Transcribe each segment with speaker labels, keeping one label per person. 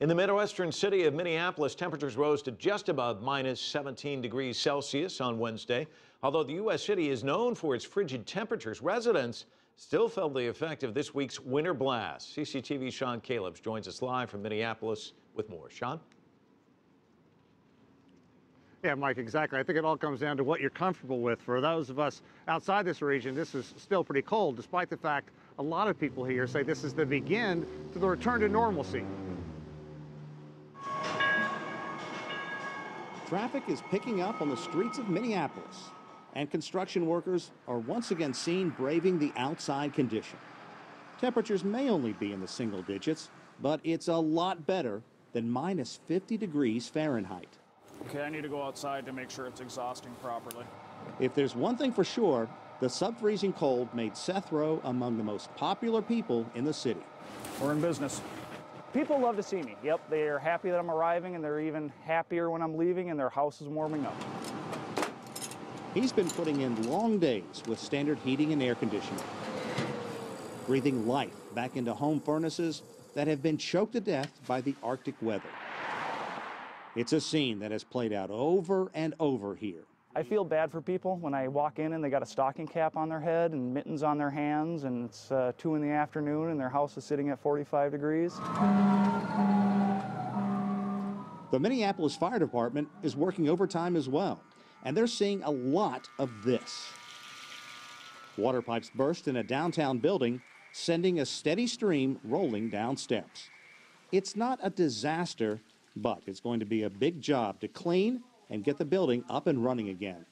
Speaker 1: In the Midwestern city of Minneapolis, temperatures rose to just above minus 17 degrees Celsius on Wednesday. Although the U.S. city is known for its frigid temperatures, residents still felt the effect of this week's winter blast. CCTV's Sean Callebs joins us live from Minneapolis with more. Sean?
Speaker 2: Yeah, Mike, exactly. I think it all comes down to what you're comfortable with. For those of us outside this region, this is still pretty cold, despite the fact a lot of people here say this is the begin to the return to normalcy.
Speaker 3: Traffic is picking up on the streets of Minneapolis, and construction workers are once again seen braving the outside condition. Temperatures may only be in the single digits, but it's a lot better than minus 50 degrees Fahrenheit.
Speaker 4: Okay, I need to go outside to make sure it's exhausting properly.
Speaker 3: If there's one thing for sure, the sub-freezing cold made Seth Rowe among the most popular people in the city.
Speaker 4: We're in business. People love to see me. Yep, they are happy that I'm arriving, and they're even happier when I'm leaving and their house is warming up.
Speaker 3: He's been putting in long days with standard heating and air conditioning, breathing life back into home furnaces that have been choked to death by the Arctic weather. It's a scene that has played out over and over here.
Speaker 4: I feel bad for people when I walk in and they got a stocking cap on their head and mittens on their hands, and it's 2 in the afternoon and their house is sitting at 45 degrees.
Speaker 3: The Minneapolis Fire Department is working overtime as well, and they're seeing a lot of this. Water pipes burst in a downtown building, sending a steady stream rolling down steps. It's not a disaster, but it's going to be a big job to clean and get the building up and running again.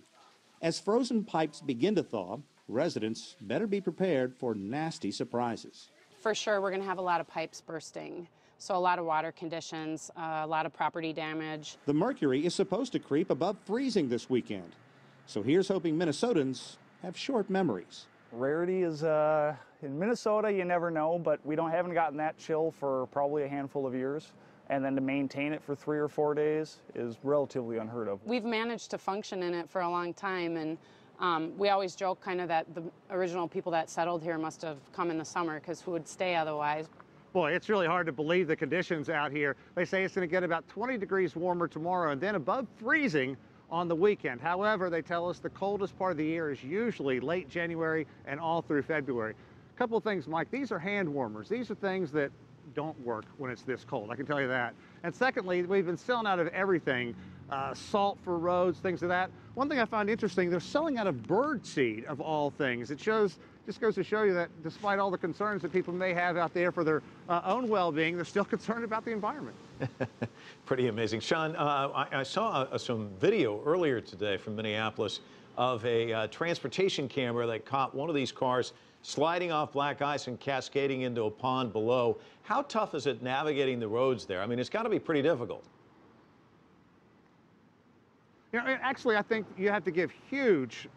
Speaker 3: As frozen pipes begin to thaw, residents better be prepared for nasty surprises.
Speaker 5: For sure, we're going to have a lot of pipes bursting. So a lot of water conditions, a lot of property damage.
Speaker 3: The mercury is supposed to creep above freezing this weekend. So here's hoping Minnesotans have short memories.
Speaker 4: Rarity is, in Minnesota, you never know, but haven't gotten that chill for probably a handful of years. And then to maintain it for 3 or 4 days is relatively unheard of.
Speaker 5: We've managed to function in it for a long time, and we always joke kind of that the original people that settled here must have come in the summer, because who would stay otherwise?
Speaker 2: Boy, it's really hard to believe the conditions out here. They say it's going to get about 20 degrees warmer tomorrow and then above freezing on the weekend. However, they tell us the coldest part of the year is usually late January and all through February. A couple of things, Mike. These are hand warmers. These are things that don't work when it's this cold, I can tell you that. And secondly, we've been selling out of everything, salt for roads, things of that. One thing I found interesting, they're selling out of bird seed of all things. It just goes to show you that despite all the concerns that people may have out there for their own well-being, they're still concerned about the environment.
Speaker 1: Pretty amazing. Sean, I saw some video earlier today from Minneapolis of a transportation camera that caught one of these cars sliding off black ice and cascading into a pond below. How tough is it navigating the roads there? I mean, it's got to be pretty difficult.
Speaker 2: You know, actually, I think you have to give huge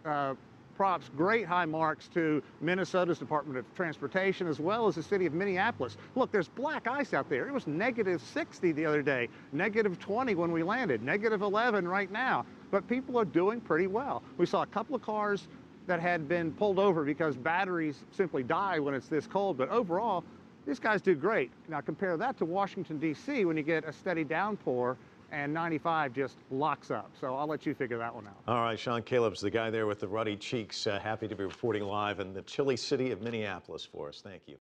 Speaker 2: props, great high marks to Minnesota's Department of Transportation, as well as the city of Minneapolis. Look, there's black ice out there. It was negative 60 the other day, negative 20 when we landed, negative 11 right now. But people are doing pretty well. We saw a couple of cars that had been pulled over because batteries simply die when it's this cold. But overall, these guys do great. Now compare that to Washington, D.C., when you get a steady downpour and 95 just locks up. So I'll let you figure that one out.
Speaker 1: All right, Sean Callebs, the guy there with the ruddy cheeks, happy to be reporting live in the chilly city of Minneapolis for us. Thank you.